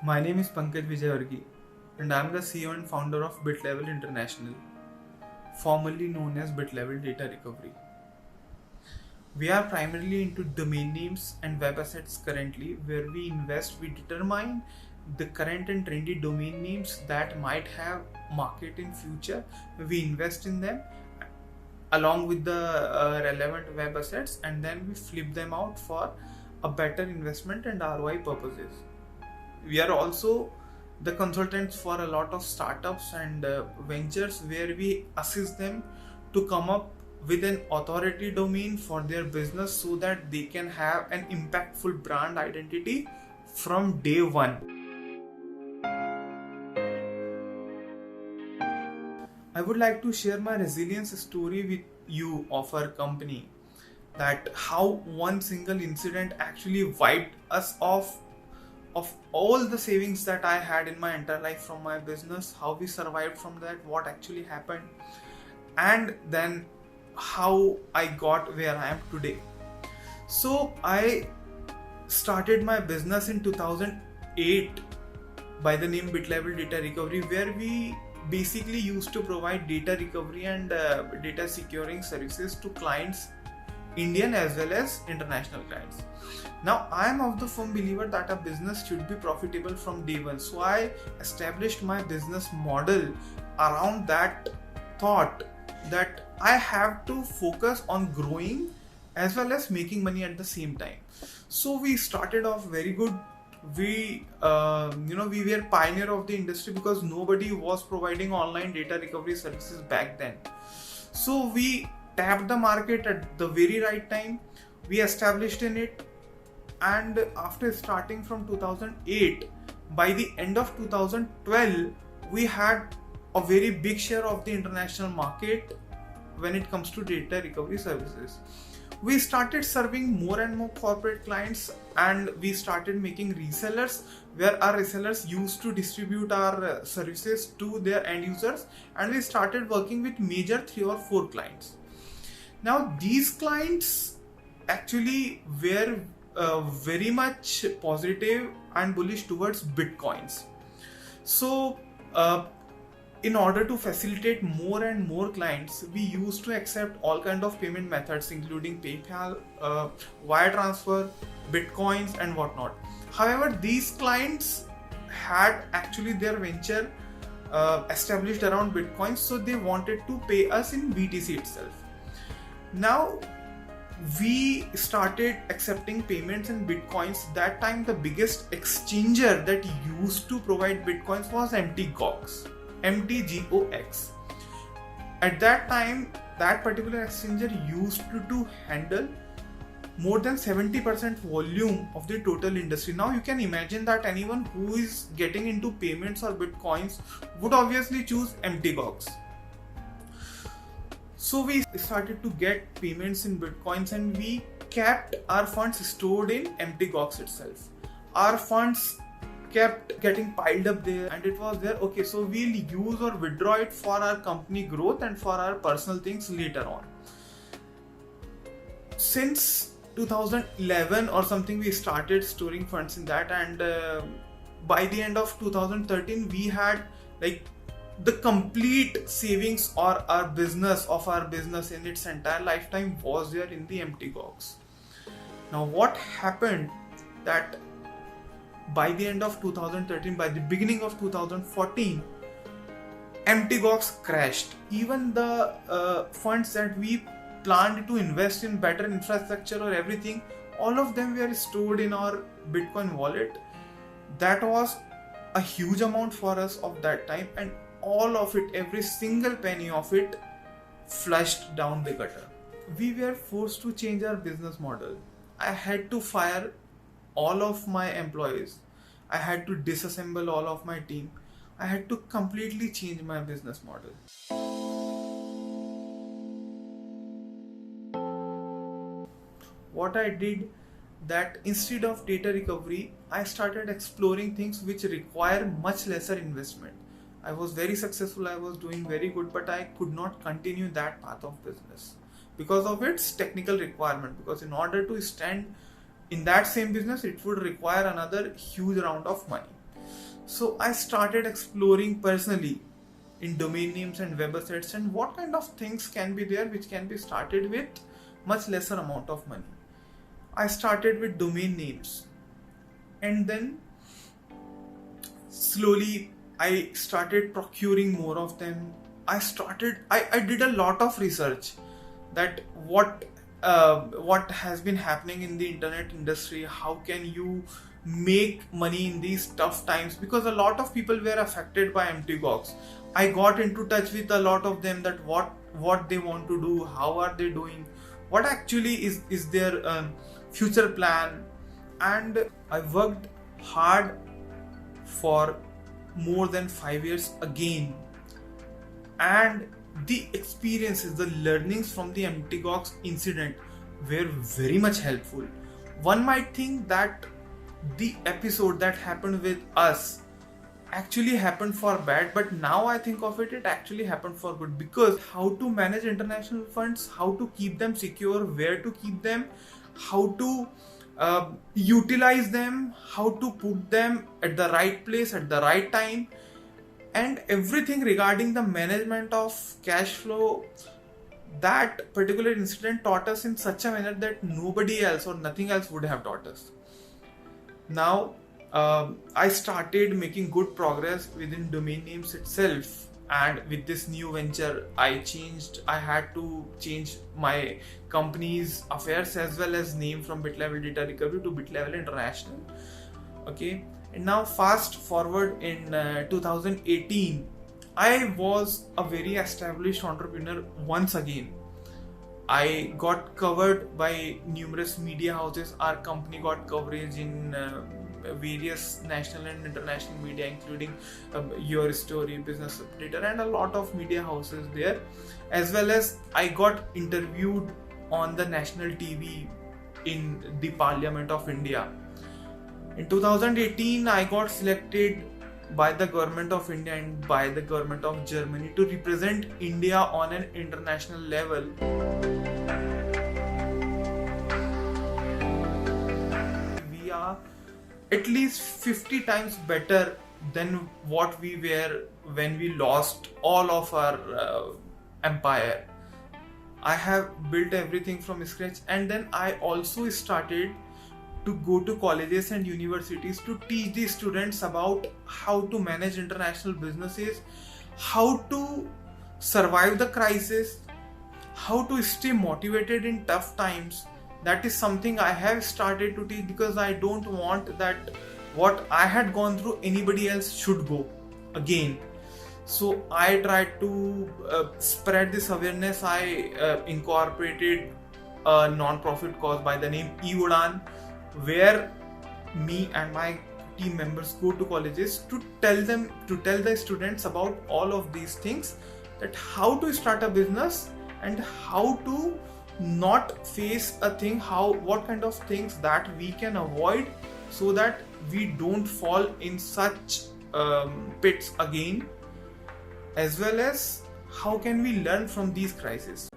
My name is Pankaj Vijayavargi and I am the CEO and founder of BitLevel International, formerly known as BitLevel Data Recovery. We are primarily into domain names and web assets currently. Where we invest, we determine the current and trendy domain names that might have market in future. We invest in them along with the relevant web assets, and then we flip them out for a better investment and ROI purposes. We are also the consultants for a lot of startups and ventures, where we assist them to come up with an authority domain for their business so that they can have an impactful brand identity from day one. I would like to share my resilience story with you of our company, that how one single incident actually wiped us off of all the savings that I had in my entire life from my business, how we survived from that, what actually happened, and then how I got where I am today. So I started my business in 2008 by the name BitLevel Data Recovery, where we basically used to provide data recovery and data securing services to clients, Indian as well as international clients. Now, I am of the firm believer that a business should be profitable from day one. So I established my business model around that thought that I have to focus on growing as well as making money at the same time. So we started off very good. We were pioneer of the industry because nobody was providing online data recovery services back then. So we tapped the market at the very right time. We established in it, and after starting from 2008, by the end of 2012, we had a very big share of the international market when it comes to data recovery services. We started serving more and more corporate clients, and we started making resellers, where our resellers used to distribute our services to their end users, and we started working with major 3 or 4 clients. Now these clients actually were very much positive and bullish towards Bitcoins. So in order to facilitate more and more clients, we used to accept all kind of payment methods, including PayPal, wire transfer, Bitcoins and whatnot. However, these clients had actually their venture established around Bitcoins, so they wanted to pay us in BTC itself. Now we started accepting payments in Bitcoins. That time the biggest exchanger that used to provide Bitcoins was MTGOX. At that time, that particular exchanger used to handle more than 70% volume of the total industry. Now you can imagine that anyone who is getting into payments or Bitcoins would obviously choose MTGOX. So we started to get payments in Bitcoins, and we kept our funds stored in MTGOX itself. Our funds kept getting piled up there, and it was there. Okay, so we'll use or withdraw it for our company growth and for our personal things later on. Since 2011 or something, we started storing funds in that, and by the end of 2013, we had like the complete savings or our business in its entire lifetime was there in the MTGOX. Now what happened that by the end of 2013, by the beginning of 2014, MTGOX crashed. Even the funds that we planned to invest in better infrastructure or everything, all of them were stored in our Bitcoin wallet. That was a huge amount for us of that time, and all of it, every single penny of it, flushed down the gutter. We were forced to change our business model. I had to fire all of my employees. I had to disassemble all of my team. I had to completely change my business model. What I did, that instead of data recovery, I started exploring things which require much lesser investment. I was very successful, I was doing very good, but I could not continue that path of business because of its technical requirement. Because in order to stand in that same business, it would require another huge round of money. So I started exploring personally in domain names and web assets and what kind of things can be there which can be started with much lesser amount of money. I started with domain names, and then slowly I started procuring more of them. I did a lot of research that what has been happening in the internet industry, how can you make money in these tough times, because a lot of people were affected by MTGOX. I got into touch with a lot of them, that what they want to do, how are they doing, what actually is their future plan. And I worked hard for more than 5 years again, and the experiences, the learnings from the MTGOX incident were very much helpful. One might think that the episode that happened with us actually happened for bad, but now I think of it, it actually happened for good, because how to manage international funds, how to keep them secure, where to keep them, how to utilize them, how to put them at the right place at the right time, and everything regarding the management of cash flow, that particular incident taught us in such a manner that nobody else or nothing else would have taught us. Now I started making good progress within domain names itself, and with this new venture I had to change my company's affairs as well as name from BitLevel Data Recovery to BitLevel International. Okay, and now fast forward in 2018, I was a very established entrepreneur once again. I got covered by numerous media houses. Our company got coverage in various national and international media, including Your Story, Business Updater, and a lot of media houses there. As well as I got interviewed on the national TV in the Parliament of India. In 2018, I got selected by the government of India and by the government of Germany to represent India on an international level. We are at least 50 times better than what we were when we lost all of our empire. I have built everything from scratch, and then I also started to go to colleges and universities to teach the students about how to manage international businesses, how to survive the crisis, how to stay motivated in tough times. That is something I have started to teach, because I don't want that what I had gone through anybody else should go again. So I tried to spread this awareness. I incorporated a non-profit cause by the name eUdan, where me and my team members go to colleges to tell the students about all of these things, that how to start a business and how to not face a thing, what kind of things that we can avoid so that we don't fall in such pits again, as well as how can we learn from these crises.